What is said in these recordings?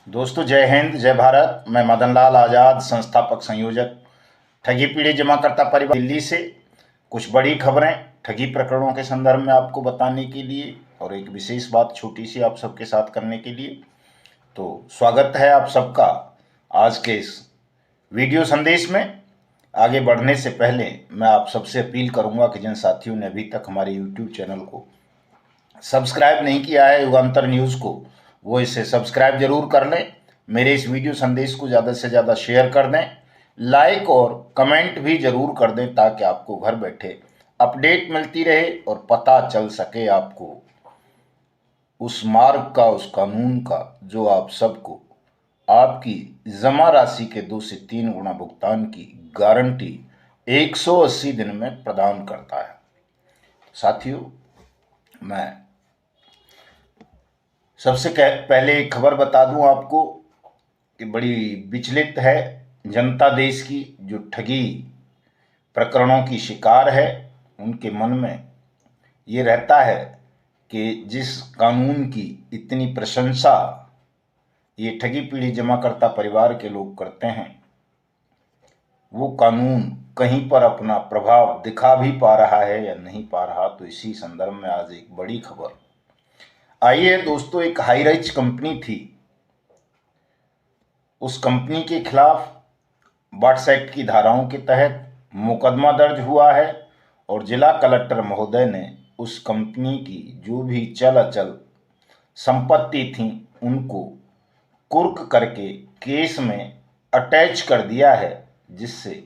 दोस्तों, जय हिंद, जय भारत। मैं मदन लाल आज़ाद, संस्थापक संयोजक ठगी पीड़ित जमाकर्ता परिवार दिल्ली से कुछ बड़ी खबरें ठगी प्रकरणों के संदर्भ में आपको बताने के लिए और एक विशेष बात छोटी सी आप सबके साथ करने के लिए। तो स्वागत है आप सबका आज के इस वीडियो संदेश में। आगे बढ़ने से पहले मैं आप सबसे अपील करूंगा कि जिन साथियों ने अभी तक हमारे यूट्यूब चैनल को सब्सक्राइब नहीं किया है, युगांतर न्यूज़ को, वो इसे सब्सक्राइब जरूर कर लें। मेरे इस वीडियो संदेश को ज़्यादा से ज़्यादा शेयर कर दें, लाइक और कमेंट भी जरूर कर दें, ताकि आपको घर बैठे अपडेट मिलती रहे और पता चल सके आपको उस मार्ग का, उस कानून का जो आप सबको आपकी जमा राशि के 2 से 3 गुना भुगतान की गारंटी 180 दिन में प्रदान करता है। साथियों, मैं सबसे पहले एक खबर बता दूं आपको कि बड़ी विचलित है जनता देश की, जो ठगी प्रकरणों की शिकार है। उनके मन में ये रहता है कि जिस कानून की इतनी प्रशंसा ये ठगी पीड़ित जमाकर्ता परिवार के लोग करते हैं, वो कानून कहीं पर अपना प्रभाव दिखा भी पा रहा है या नहीं पा रहा। तो इसी संदर्भ में आज एक बड़ी खबर आई है दोस्तों। एक हाई राइज कंपनी थी, उस कंपनी के खिलाफ वाट्स एक्ट की धाराओं के तहत मुकदमा दर्ज हुआ है और जिला कलेक्टर महोदय ने उस कंपनी की जो भी चल अचल संपत्ति थी उनको कुर्क करके केस में अटैच कर दिया है, जिससे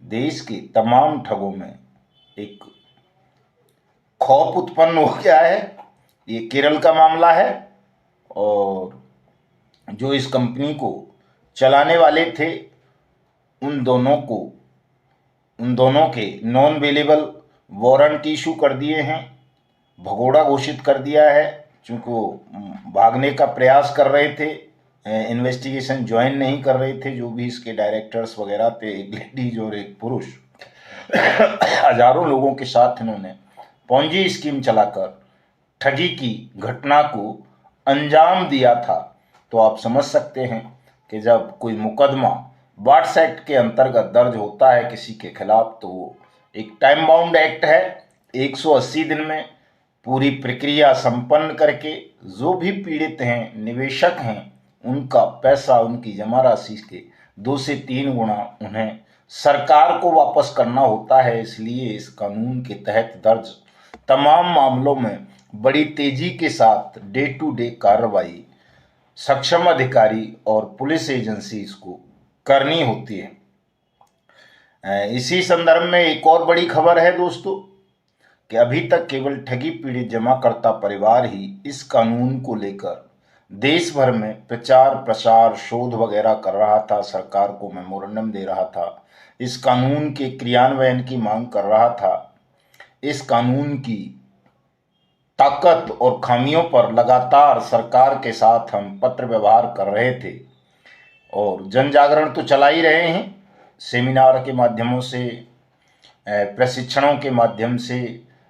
देश के तमाम ठगों में एक खौफ उत्पन्न हो गया है। ये केरल का मामला है और जो इस कंपनी को चलाने वाले थे उन दोनों के नॉन अवेलेबल वारंट इशू कर दिए हैं, भगोड़ा घोषित कर दिया है। चूँकि वो भागने का प्रयास कर रहे थे, इन्वेस्टिगेशन ज्वाइन नहीं कर रहे थे, जो भी इसके डायरेक्टर्स वगैरह थे, एक लेडीज और एक पुरुष। हजारों लोगों के साथ इन्होंने पोंजी स्कीम चलाकर ठगी की घटना को अंजाम दिया था। तो आप समझ सकते हैं कि जब कोई मुकदमा वाट्स एक्ट के अंतर्गत दर्ज होता है किसी के खिलाफ, तो वो एक टाइम बाउंड एक्ट है। 180 दिन में पूरी प्रक्रिया संपन्न करके जो भी पीड़ित हैं, निवेशक हैं, उनका पैसा, उनकी जमा राशि के 2 से 3 गुना उन्हें सरकार को वापस करना होता है। इसलिए इस कानून के तहत दर्ज तमाम मामलों में बड़ी तेजी के साथ डे टू डे कार्रवाई सक्षम अधिकारी और पुलिस एजेंसी को करनी होती है। इसी संदर्भ में एक और बड़ी खबर है दोस्तों कि अभी तक केवल ठगी पीड़ित जमाकर्ता परिवार ही इस कानून को लेकर देश भर में प्रचार प्रसार शोध वगैरह कर रहा था, सरकार को मेमोरेंडम दे रहा था, इस कानून के क्रियान्वयन की मांग कर रहा था। इस कानून की ताकत और खामियों पर लगातार सरकार के साथ हम पत्र व्यवहार कर रहे थे और जन जागरण तो चला ही रहे हैं, सेमिनार के माध्यमों से, प्रशिक्षणों के माध्यम से,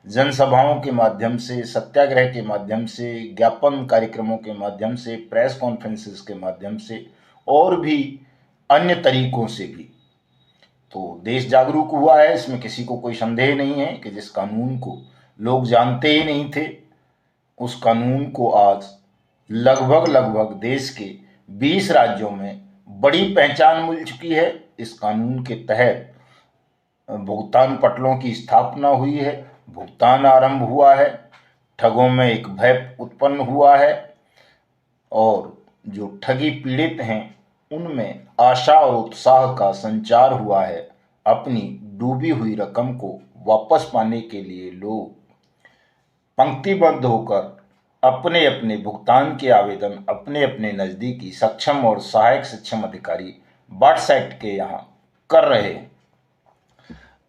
जनसभाओं के माध्यम से, सत्याग्रह के माध्यम से, ज्ञापन कार्यक्रमों के माध्यम से, प्रेस कॉन्फ्रेंसेस के माध्यम से और भी अन्य तरीकों से भी। तो देश जागरूक हुआ है, इसमें किसी को कोई संदेह नहीं है कि जिस कानून को लोग जानते ही नहीं थे, उस कानून को आज लगभग देश के 20 राज्यों में बड़ी पहचान मिल चुकी है। इस कानून के तहत भुगतान पटलों की स्थापना हुई है, भुगतान आरंभ हुआ है, ठगों में एक भय उत्पन्न हुआ है और जो ठगी पीड़ित हैं उनमें आशा और उत्साह का संचार हुआ है। अपनी डूबी हुई रकम को वापस पाने के लिए लोग पंक्तिबद्ध होकर अपने अपने भुगतान के आवेदन अपने अपने नज़दीकी सक्षम और सहायक सक्षम अधिकारी वाट्स एक्ट के यहाँ कर रहे हैं।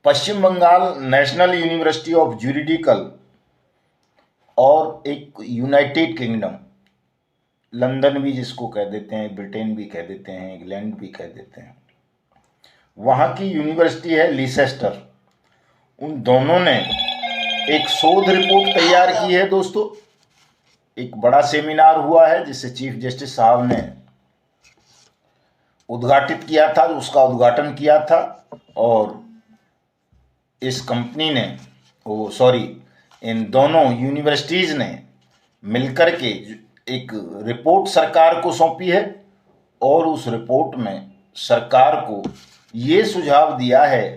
Paschim Bengal national university of juridical और एक यूनाइटेड किंगडम, लंदन भी जिसको कह देते हैं, ब्रिटेन भी कह देते हैं, इंग्लैंड भी कह देते हैं, वहाँ की यूनिवर्सिटी है लीसेस्टर। उन दोनों ने एक शोध रिपोर्ट तैयार की है दोस्तों, एक बड़ा सेमिनार हुआ है जिसे चीफ जस्टिस साहब ने उद्घाटित किया था, उसका उद्घाटन किया था। और इस कंपनी ने इन दोनों यूनिवर्सिटीज़ ने मिलकर के एक रिपोर्ट सरकार को सौंपी है और उस रिपोर्ट में सरकार को ये सुझाव दिया है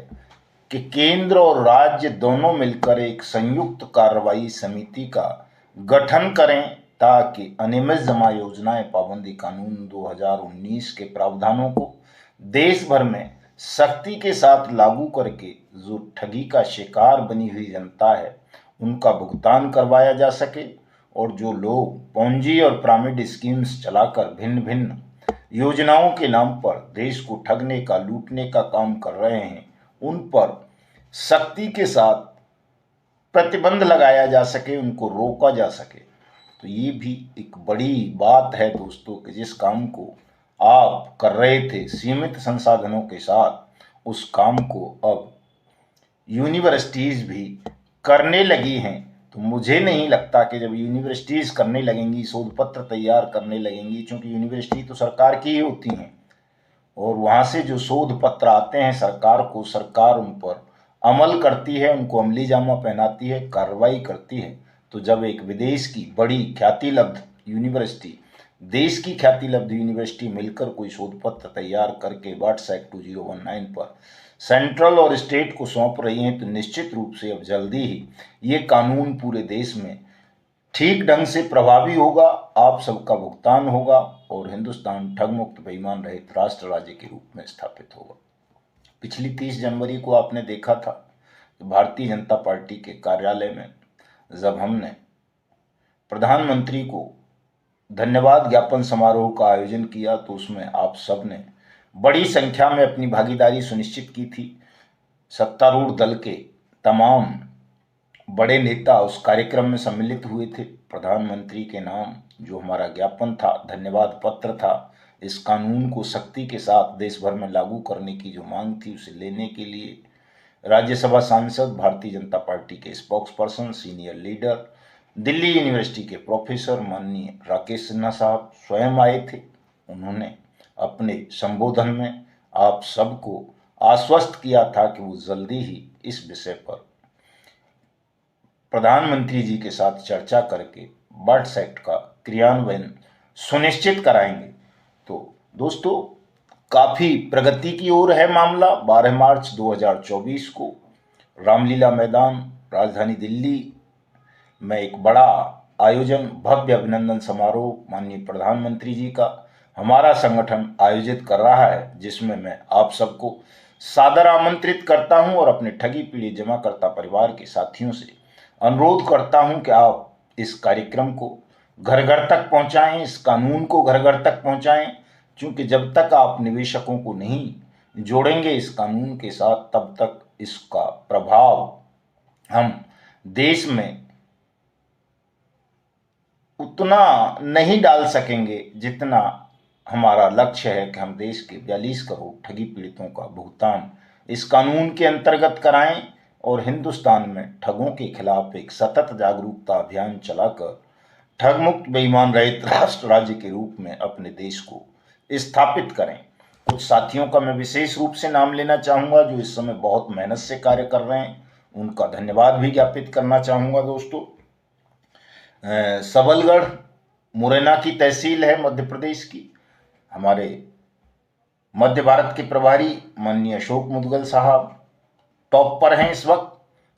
कि केंद्र और राज्य दोनों मिलकर एक संयुक्त कार्रवाई समिति का गठन करें ताकि अनियमित जमा योजनाएं पाबंदी कानून 2019 के प्रावधानों को देश भर में सख्ती के साथ लागू करके जो ठगी का शिकार बनी हुई जनता है उनका भुगतान करवाया जा सके, और जो लोग पोंजी और पिरामिड स्कीम्स चलाकर भिन्न भिन्न योजनाओं के नाम पर देश को ठगने का, लूटने का काम कर रहे हैं, उन पर सख्ती के साथ प्रतिबंध लगाया जा सके, उनको रोका जा सके। तो ये भी एक बड़ी बात है दोस्तों कि जिस काम को आप कर रहे थे सीमित संसाधनों के साथ, उस काम को अब यूनिवर्सिटीज़ भी करने लगी हैं। तो मुझे नहीं लगता कि जब यूनिवर्सिटीज़ करने लगेंगी, शोध पत्र तैयार करने लगेंगी, क्योंकि यूनिवर्सिटी तो सरकार की ही होती हैं और वहाँ से जो शोध पत्र आते हैं सरकार उन पर अमल करती है, उनको अमली जामा पहनाती है, कार्रवाई करती है। तो जब एक विदेश की बड़ी ख्यातिलब्ध यूनिवर्सिटी, देश की ख्यातिलब्ध यूनिवर्सिटी मिलकर कोई शोध पत्र तैयार करके वाट्स एक्ट 2019 पर सेंट्रल और स्टेट को सौंप रही हैं, तो निश्चित रूप से अब जल्दी ही ये कानून पूरे देश में ठीक ढंग से प्रभावी होगा, आप सबका भुगतान होगा और हिंदुस्तान ठग मुक्त बेईमान रहित राष्ट्र राज्य के रूप में स्थापित होगा। पिछली 30 जनवरी को आपने देखा था कि भारतीय जनता पार्टी के कार्यालय में जब हमने प्रधानमंत्री को धन्यवाद ज्ञापन समारोह का आयोजन किया तो उसमें आप सब ने बड़ी संख्या में अपनी भागीदारी सुनिश्चित की थी। सत्तारूढ़ दल के तमाम बड़े नेता उस कार्यक्रम में सम्मिलित हुए थे। प्रधानमंत्री के नाम जो हमारा ज्ञापन था, धन्यवाद पत्र था, इस कानून को सख्ती के साथ देश भर में लागू करने की जो मांग थी उसे लेने के लिए राज्यसभा सांसद, भारतीय जनता पार्टी के spokes person, senior leader, Delhi university के प्रोफेसर माननीय राकेश सिन्हा साहब स्वयं आए थे। उन्होंने अपने संबोधन में आप सबको आश्वस्त किया था कि वो जल्दी ही इस विषय पर प्रधानमंत्री जी के साथ चर्चा करके वाट्स एक्ट का क्रियान्वयन सुनिश्चित कराएंगे। तो दोस्तों, काफ़ी प्रगति की ओर है मामला। 12 मार्च 2024 को रामलीला मैदान राजधानी दिल्ली में एक बड़ा आयोजन, भव्य अभिनंदन समारोह माननीय प्रधानमंत्री जी का हमारा संगठन आयोजित कर रहा है, जिसमें मैं आप सबको सादर आमंत्रित करता हूं और अपने ठगी पीड़ित जमाकर्ता परिवार के साथियों से अनुरोध करता हूं कि आप इस कार्यक्रम को घर घर तक पहुंचाएं, इस कानून को घर घर तक पहुंचाएं, क्योंकि जब तक आप निवेशकों को नहीं जोड़ेंगे इस कानून के साथ, तब तक इसका प्रभाव हम देश में उतना नहीं डाल सकेंगे जितना हमारा लक्ष्य है कि हम देश के 42 करोड़ ठगी पीड़ितों का भुगतान इस कानून के अंतर्गत कराएं और हिंदुस्तान में ठगों के खिलाफ एक सतत जागरूकता अभियान चलाकर ठग मुक्त बेईमान रहित राष्ट्र राज्य के रूप में अपने देश को स्थापित करें। कुछ साथियों का मैं विशेष रूप से नाम लेना चाहूँगा जो इस समय बहुत मेहनत से कार्य कर रहे हैं, उनका धन्यवाद भी ज्ञापित करना चाहूँगा। दोस्तों, सबलगढ़ मुरैना की तहसील है मध्य प्रदेश की, हमारे मध्य भारत के प्रभारी माननीय अशोक मुदगल साहब टॉप पर हैं इस वक्त,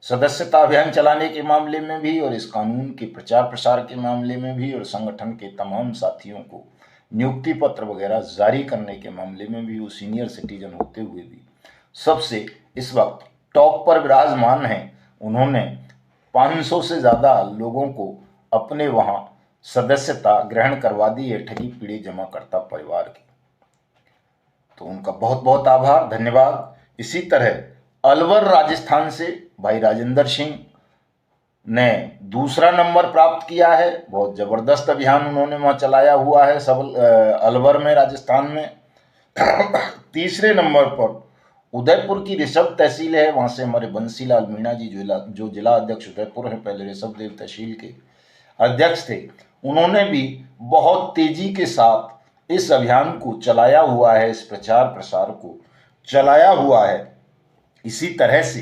सदस्यता अभियान चलाने के मामले में भी और इस कानून के प्रचार प्रसार के मामले में भी, और संगठन के तमाम साथियों को नियुक्ति पत्र वगैरह जारी करने के मामले में भी, वो सीनियर सिटीजन होते हुए भी सबसे इस वक्त टॉप पर विराजमान हैं। उन्होंने 500 से ज़्यादा लोगों को अपने वहाँ सदस्यता ग्रहण करवा दी है ठगी पीड़ित जमाकर्ता परिवार की, तो उनका बहुत बहुत आभार, धन्यवाद। इसी तरह अलवर राजस्थान से भाई राजेंद्र सिंह ने दूसरा नंबर प्राप्त किया है। बहुत ज़बरदस्त अभियान उन्होंने वहाँ चलाया हुआ है अलवर में, राजस्थान में। तीसरे नंबर पर उदयपुर की ऋषभ तहसील है, वहाँ से हमारे बंसीलाल मीणा जी जो जिला अध्यक्ष उदयपुर हैं, पहले ऋषभ देव तहसील के अध्यक्ष थे, उन्होंने भी बहुत तेजी के साथ इस अभियान को चलाया हुआ है, इस प्रचार प्रसार को चलाया हुआ है। इसी तरह से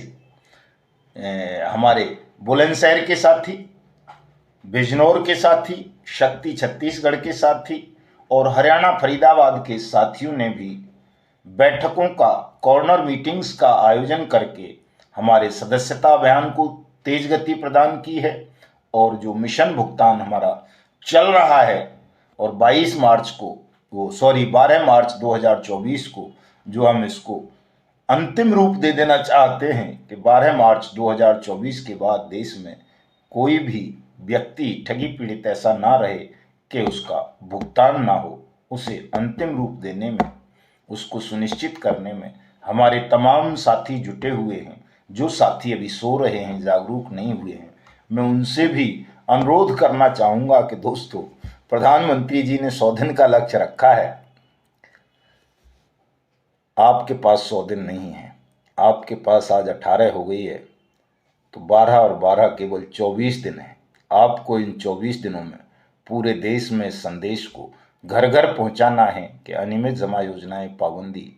हमारे बुलंदशहर के साथी, बिजनौर के साथी, शक्ति छत्तीसगढ़ के साथी और हरियाणा फरीदाबाद के साथियों ने भी बैठकों का, कॉर्नर मीटिंग्स का आयोजन करके हमारे सदस्यता अभियान को तेज गति प्रदान की है। और जो मिशन भुगतान हमारा चल रहा है और 12 मार्च 2024 को जो हम इसको अंतिम रूप दे देना चाहते हैं कि 12 मार्च 2024 के बाद देश में कोई भी व्यक्ति ठगी पीड़ित ऐसा ना रहे कि उसका भुगतान ना हो। उसे अंतिम रूप देने में, उसको सुनिश्चित करने में हमारे तमाम साथी जुटे हुए हैं। जो साथी अभी सो रहे हैं, जागरूक नहीं हुए हैं, मैं उनसे भी अनुरोध करना चाहूँगा कि दोस्तों, प्रधानमंत्री जी ने 100 दिन का लक्ष्य रखा है। आपके पास 100 दिन नहीं है, आपके पास आज 18 हो गई है, तो 12 और 12 केवल 24 दिन है। आपको इन 24 दिनों में पूरे देश में इस संदेश को घर घर पहुंचाना है कि अनियमित जमा योजनाएं पाबंदी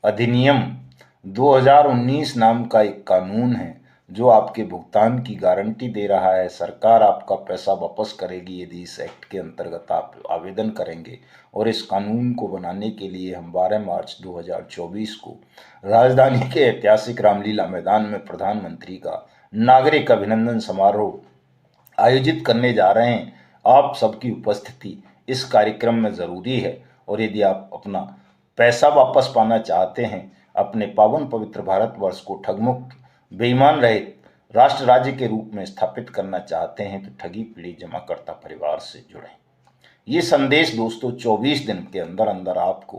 अधिनियम 2019 नाम का एक कानून है जो आपके भुगतान की गारंटी दे रहा है। सरकार आपका पैसा वापस करेगी यदि इस एक्ट के अंतर्गत आप आवेदन करेंगे। और इस कानून को बनाने के लिए हम 12 मार्च 2024 को राजधानी के ऐतिहासिक रामलीला मैदान में प्रधानमंत्री का नागरिक अभिनंदन समारोह आयोजित करने जा रहे हैं। आप सबकी उपस्थिति इस कार्यक्रम में ज़रूरी है। और यदि आप अपना पैसा वापस पाना चाहते हैं, अपने पावन पवित्र भारतवर्ष को ठगमुक्त, बेईमान रहित राष्ट्र राज्य के रूप में स्थापित करना चाहते हैं, तो ठगी पीड़ित जमाकर्ता परिवार से जुड़ें। ये संदेश दोस्तों 24 दिन के अंदर अंदर आपको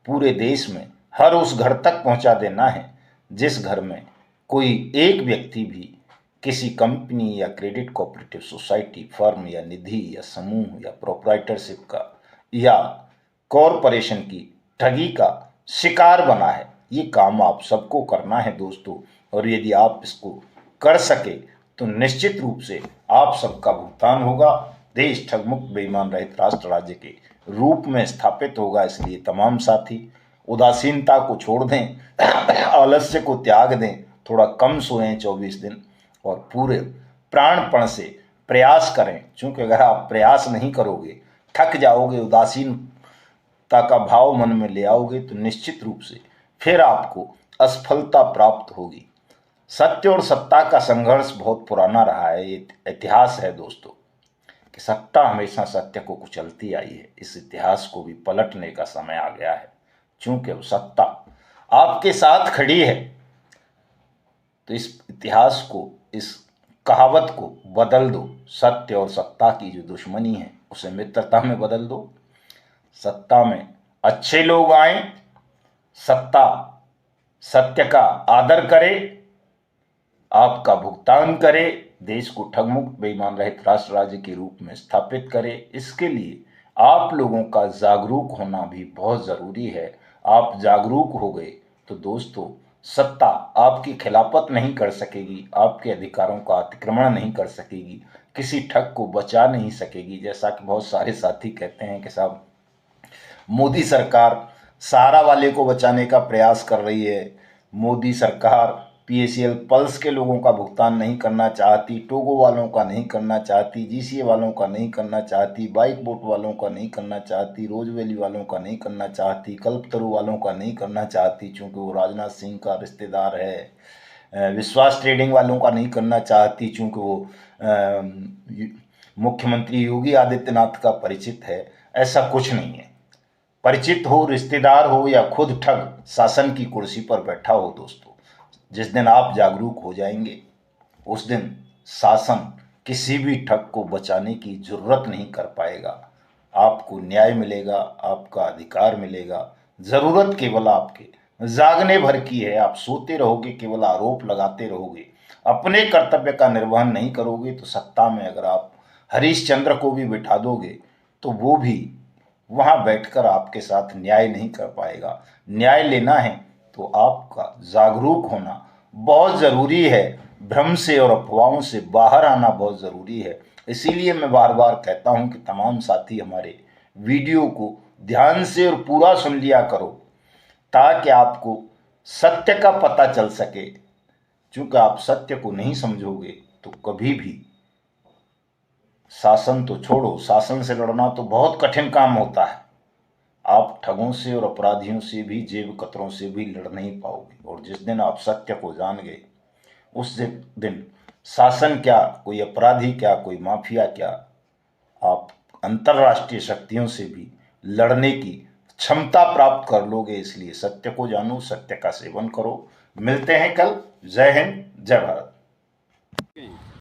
पूरे देश में हर उस घर तक पहुंचा देना है जिस घर में कोई एक व्यक्ति भी किसी कंपनी या क्रेडिट कोऑपरेटिव सोसाइटी, फर्म या निधि या समूह या प्रोप्राइटरशिप का या कॉरपोरेशन की ठगी का शिकार बना है। ये काम आप सबको करना है दोस्तों। और यदि आप इसको कर सके तो निश्चित रूप से आप सबका भुगतान होगा, देश ठगमुक्त बेईमान रहित राष्ट्र राज्य के रूप में स्थापित होगा। इसलिए तमाम साथी उदासीनता को छोड़ दें, आलस्य को त्याग दें, थोड़ा कम सोएं 24 दिन और पूरे प्राणपण से प्रयास करें। क्योंकि अगर आप प्रयास नहीं करोगे, थक जाओगे, उदासीनता का भाव मन में ले आओगे, तो निश्चित रूप से फिर आपको असफलता प्राप्त होगी। सत्य और सत्ता का संघर्ष बहुत पुराना रहा है। ये इतिहास है दोस्तों कि सत्ता हमेशा सत्य को कुचलती आई है। इस इतिहास को भी पलटने का समय आ गया है। क्योंकि वो सत्ता आपके साथ खड़ी है, तो इस इतिहास को, इस कहावत को बदल दो। सत्य और सत्ता की जो दुश्मनी है उसे मित्रता में बदल दो। सत्ता में अच्छे लोग आए, सत्ता सत्य का आदर करे, आपका भुगतान करे, देश को ठगमुक्त बेईमान रहित राष्ट्र राज्य के रूप में स्थापित करे। इसके लिए आप लोगों का जागरूक होना भी बहुत ज़रूरी है। आप जागरूक हो गए तो दोस्तों, सत्ता आपकी खिलाफत नहीं कर सकेगी, आपके अधिकारों का अतिक्रमण नहीं कर सकेगी, किसी ठग को बचा नहीं सकेगी। जैसा कि बहुत सारे साथी कहते हैं कि साहब, मोदी सरकार सहारा वाले को बचाने का प्रयास कर रही है, मोदी सरकार PACL पल्स के लोगों का भुगतान नहीं करना चाहती, टोगो वालों का नहीं करना चाहती, GCA वालों का नहीं करना चाहती, बाइक बोट वालों का नहीं करना चाहती, रोज वैली वालों का नहीं करना चाहती, कल्पतरु वालों का नहीं करना चाहती क्योंकि वो राजनाथ सिंह का रिश्तेदार है, विश्वास ट्रेडिंग वालों का नहीं करना चाहती क्योंकि वो मुख्यमंत्री योगी आदित्यनाथ का परिचित है। ऐसा कुछ नहीं है। परिचित हो, रिश्तेदार हो या खुद ठग शासन की कुर्सी पर बैठा हो दोस्तों, जिस दिन आप जागरूक हो जाएंगे उस दिन शासन किसी भी ठग को बचाने की जरूरत नहीं कर पाएगा। आपको न्याय मिलेगा, आपका अधिकार मिलेगा। जरूरत केवल आपके जागने भर की है। आप सोते रहोगे, केवल आरोप लगाते रहोगे, अपने कर्तव्य का निर्वहन नहीं करोगे, तो सत्ता में अगर आप हरीशचंद्र को भी बिठा दोगे तो वो भी वहां बैठकर आपके साथ न्याय नहीं कर पाएगा। न्याय लेना है तो आपका जागरूक होना बहुत ज़रूरी है। भ्रम से और अफवाहों से बाहर आना बहुत ज़रूरी है। इसीलिए मैं बार बार कहता हूं कि तमाम साथी हमारे वीडियो को ध्यान से और पूरा सुन लिया करो, ताकि आपको सत्य का पता चल सके। क्योंकि आप सत्य को नहीं समझोगे तो कभी भी, शासन तो छोड़ो, शासन से लड़ना तो बहुत कठिन काम होता है, आप ठगों से और अपराधियों से भी, जेब कतरों से भी लड़ नहीं पाओगे। और जिस दिन आप सत्य को जान गए, उस दिन शासन क्या, कोई अपराधी क्या, कोई माफिया क्या, आप अंतर्राष्ट्रीय शक्तियों से भी लड़ने की क्षमता प्राप्त कर लोगे। इसलिए सत्य को जानो, सत्य का सेवन करो। मिलते हैं कल। जय हिंद, जय भारत।